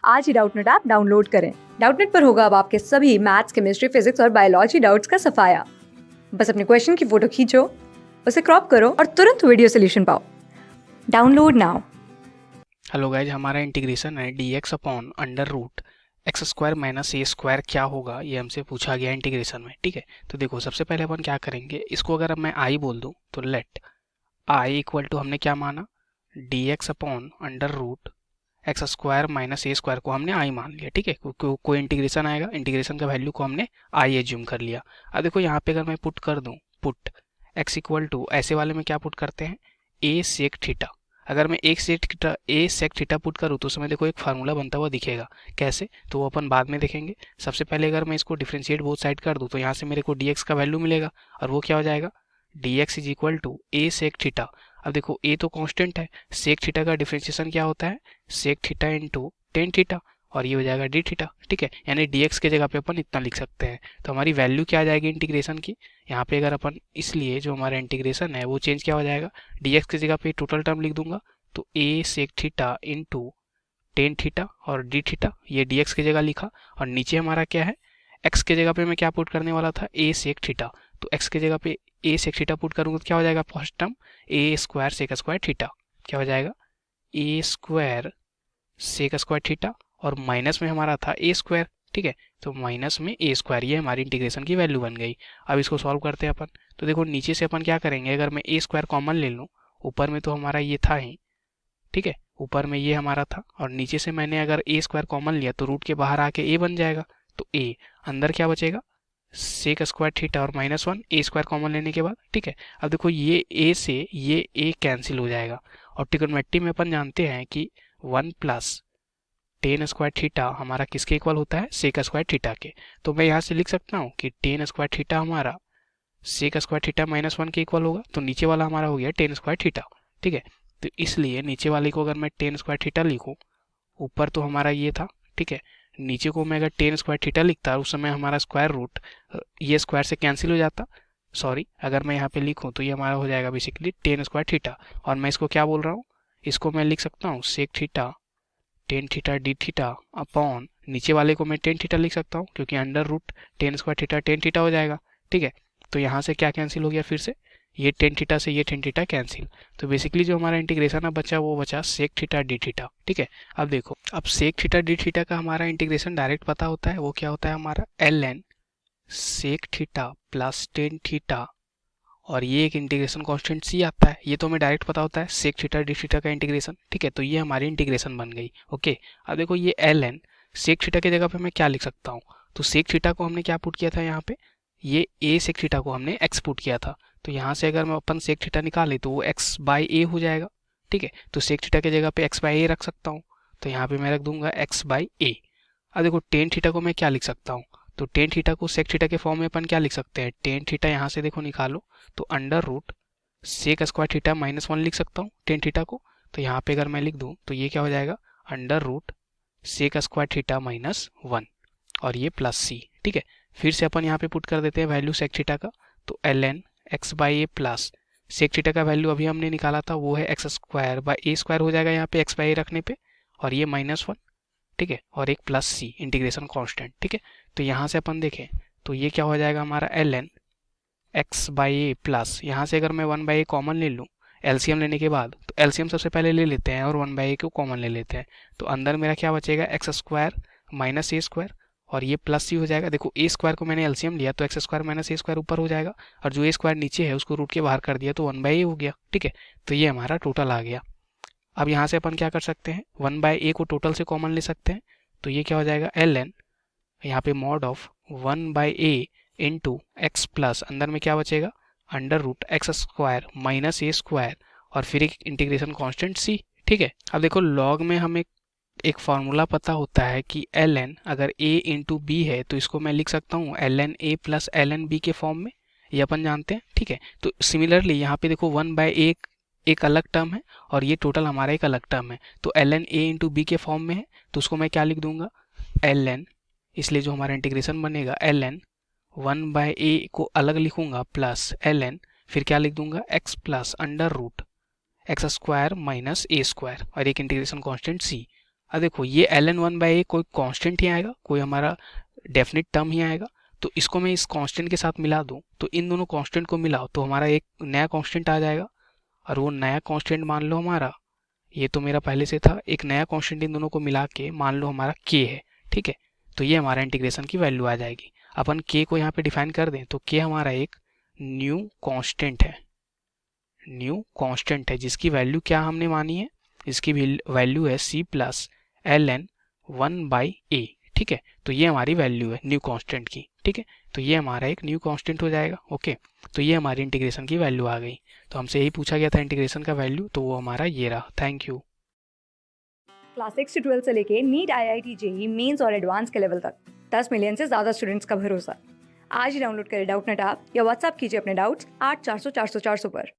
आज ही Doubtnut app download करें। Doubtnut पर होगा अब आपके सभी मैथ्स, केमिस्ट्री, फिजिक्स और बायोलॉजी डाउट्स का सफाया। बस अपने क्वेश्चन की फोटो खींचो, उसे क्रॉप करो और तुरंत वीडियो सोल्यूशन पाओ। Download now. हेलो गाइज, हमारा इंटीग्रेशन है dx upon under root X square minus A square क्या होगा, ये हमसे पूछा गया इंटीग्रेशन में। ठीक है, तो देखो सबसे पहले अपन क्या करेंगे, इसको अगर अब मैं आई बोल दूं तो लेट आई इक्वल टू हमने क्या माना, dx upon under root X square minus A square को हमने आई मान लिया। ठीक है, कोई इंटीग्रेशन आएगा, इंटीग्रेशन का वैल्यू को हमने आई एज्यूम कर लिया। अब देखो यहाँ पे अगर मैं पुट कर दूं, पुट एक्स इक्वल टू ऐसे वाले में क्या पुट करते हैं, ए सेक थीटा। अगर मैं एक सेक थीटा ए सेक थीटा पुट करूँ तो उसमें देखो एक फार्मूला बनता हुआ दिखेगा। कैसे, तो वो अपन बाद में देखेंगे। सबसे पहले अगर मैं इसको डिफ्रेंशिएट बोथ साइड कर दूं तो यहाँ से मेरे को dx का वैल्यू मिलेगा और वो क्या हो जाएगा, dx is equal to a sec theta. अब देखो ए तो कांस्टेंट है, सेक थीटा का डिफ्रेंशिएशन क्या होता है, sec theta into tan theta, और ये हो जाएगा डी थीटा। ठीक है, यानी dx के जगह पे अपन इतना लिख सकते हैं। तो हमारी वैल्यू क्या आ जाएगी इंटीग्रेशन की यहाँ पे, अगर अपन इसलिए जो हमारा इंटीग्रेशन है वो चेंज क्या हो जाएगा, dx की जगह पे टोटल टर्म लिख दूंगा तो A sec theta into tan theta और डी थीटा, ये dx की जगह लिखा। और नीचे हमारा क्या है, x के जगह पे मैं क्या पुट करने वाला था, ए सेक थीटा। तो x के जगह पे ए सेक थीटा पुट करूंगा तो क्या हो जाएगा, फर्स्ट टर्म ए स्क्वायर सेक स्क्वायर थीटा, क्या हो जाएगा ए स्क्वायर सेक स्क्वायर थीटा, और माइनस में हमारा था ए स्क्वायर। ठीक है, तो माइनस में ए स्क्वायर, ये हमारी इंटीग्रेशन की वैल्यू बन गई। अब इसको सॉल्व करते हैं अपन। तो देखो नीचे से अपन क्या करेंगे, अगर मैं ए स्क्वायर कॉमन ले लूँ, ऊपर में तो हमारा ये था ही, ठीक है, ऊपर में ये हमारा था, और नीचे से मैंने अगर ए स्क्वायर कॉमन लिया तो रूट के बाहर आके ए बन जाएगा। तो ए अंदर क्या बचेगा, सेक स्क्वायर थीटा और माइनस वन, ए स्क्वायर कॉमन लेने के बाद। ठीक है, अब देखो ये ए से ये ए कैंसिल हो जाएगा, और ट्रिग्नोमेट्री में अपन जानते हैं कि one plus ten square theta हमारा किसके इक्वल होता है, सेक स्क्वायर थीटा के। तो मैं यहाँ से लिख सकता हूँ कि टेन स्क्वायर थीटा हमारा sec square theta minus one के इक्वल होगा। तो नीचे वाला हमारा हो गया टेन स्क्वायर थीटा। ठीक है, तो इसलिए नीचे वाले को अगर मैं टेन स्क्वायर थीटा लिखूँ, ऊपर तो हमारा ये था, ठीक है, नीचे को मैं अगर टेन स्क्वायर थीटा लिखता उस समय हमारा स्क्वायर रूट ये स्क्वायर से कैंसिल हो जाता। सॉरी, अगर मैं यहाँ पे लिखूँ तो ये हमारा हो जाएगा बेसिकली टेन स्क्वायर थीटा, और मैं इसको क्या बोल रहा हूँ, इसको मैं लिख सकता हूँ sec theta tan theta d theta upon, नीचे वाले को मैं टेन थीटा लिख सकता हूँ क्योंकि under root tan square theta tan theta हो जाएगा। ठीक है, तो यहाँ से क्या कैंसिल हो गया, फिर से ये टेन थीटा से ये टेन थीटा कैंसिल। तो बेसिकली जो हमारा इंटीग्रेशन अब बचा वो बचा सेक थीटा डी थीटा। ठीक है, अब देखो, अब सेक थीटा डी थीटा का हमारा इंटीग्रेशन डायरेक्ट पता होता है, वो क्या होता है हमारा l n sec theta plus tan theta, और ये एक इंटीग्रेशन कांस्टेंट सी आता है, ये तो हमें डायरेक्ट पता होता है सेक थीटा डी थीटा का इंटीग्रेशन। ठीक है, तो ये हमारी इंटीग्रेशन बन गई। ओके, अब देखो ये एल एन सेक थीटा की जगह पे मैं क्या लिख सकता हूँ, तो सेक थीटा को हमने क्या पुट किया था यहाँ पे, ये ए सेक थीटा को हमने एक्स पुट किया था। तो यहाँ से अगर मैं अपन सेक थीटा निकाले तो वो एक्स बाई ए हो जाएगा। ठीक है, तो सेक थीटा की जगह पे एक्स बाई ए रख सकता हूँ, तो यहाँ पे मैं रख दूंगा एक्स बाई ए। अब देखो टेन थीटा को मैं क्या लिख सकता हूँ, तो टेन थीटा को सेक थीटा के फॉर्म में अपन क्या लिख सकते हैं, टेन थीटा यहाँ से देखो निकालो तो under root sec square theta minus one लिख सकता हूँ टेन थीटा को। तो यहाँ पे अगर मैं लिख दूँ तो ये क्या हो जाएगा, under root sec square theta minus one, और ये प्लस सी। ठीक है, फिर से अपन यहाँ पे पुट कर देते हैं वैल्यू सेक थीटा का, तो l n x by a plus sec theta का वैल्यू अभी हमने निकाला था वो है x square by a square हो जाएगा यहाँ पे एक्स बाई ए रखने पे, और ये माइनस वन। ठीक है, और एक प्लस सी इंटीग्रेशन कांस्टेंट। ठीक है, तो यहाँ से अपन देखें तो ये क्या हो जाएगा हमारा l n x by a plus, यहाँ से अगर मैं वन बाई ए कॉमन ले लूँ एलसीएम लेने के बाद, तो एलसीएम सबसे पहले ले लेते हैं और वन बाई ए को कॉमन ले लेते हैं, तो अंदर मेरा क्या बचेगा x square minus A square, और ये प्लस सी हो जाएगा। देखो ए स्क्वायर को मैंने एलसीएम लिया तो x square minus A square ऊपर हो जाएगा, और जो ए स्क्वायर नीचे है उसको रूट के बाहर कर दिया तो वन बाई ए हो गया। ठीक है, तो ये हमारा टोटल आ गया। अब यहाँ से अपन क्या कर सकते हैं, वन बाई ए को टोटल से कॉमन ले सकते हैं, तो ये क्या हो जाएगा एल एन यहाँ पे mod of one by A into X plus अंदर में क्या बचेगा, under root X square minus A square, और फिर एक इंटीग्रेशन कांस्टेंट सी। ठीक है, अब देखो लॉग में हमें एक फार्मूला पता होता है कि एल एन अगर ए इंटू बी है तो इसको मैं लिख सकता हूँ l n a plus l n b के फॉर्म में, ये अपन जानते हैं। ठीक है, तो सिमिलरली यहाँ पे देखो वन बाय ए एक अलग टर्म है और ये टोटल हमारा एक अलग टर्म है, तो l n a into b के फॉर्म में है, तो उसको मैं क्या लिख दूंगा एल एन, इसलिए जो हमारा इंटीग्रेशन बनेगा एल एन वन बाय ए को अलग लिखूंगा प्लस एल एन, फिर क्या लिख दूंगा X plus under root X square minus A square, और एक इंटीग्रेशन कांस्टेंट सी। अब देखो ये ln1/a कोई कांस्टेंट ही आएगा, कोई हमारा डेफिनेट टर्म ही आएगा। तो इसको मैं इस कांस्टेंट के साथ मिला दूं, तो इन दोनों कांस्टेंट को मिलाओ तो हमारा एक नया कांस्टेंट आ जाएगा। और वो नया कांस्टेंट मान लो हमारा, ये तो मेरा पहले से था, एक नया कांस्टेंट इन दोनों को मिला के मान लो हमारा k है। ठीक है, तो ये हमारा इंटीग्रेशन की वैल्यू आ जाएगी। अपन k को यहाँ पे डिफाइन कर दें तो k हमारा एक न्यू कांस्टेंट है, न्यू कांस्टेंट है जिसकी वैल्यू क्या हमने मानी है, इसकी वैल्यू है c प्लस ln1/a। ठीक है, तो ये हमारी वैल्यू है न्यू कांस्टेंट की। ठीक है, तो ये हमारा एक न्यू कांस्टेंट हो जाएगा। ओके, तो ये हमारी इंटीग्रेशन की वैल्यू आ गई। तो हमसे यही पूछा गया था इंटीग्रेशन का वैल्यू, तो वो हमारा ये रहा। Thank you. क्लास 6 से 12 से लेके नीट, IIT, जेई मेंस और एडवांस के लेवल तक 10 मिलियन से ज़्यादा स्टूडेंट्स का भरोसा। आज ही डाउनलोड करें डाउटनेट ऐप या व्हाट्सएप कीजिए अपने डाउट्स 8400 400 400 पर।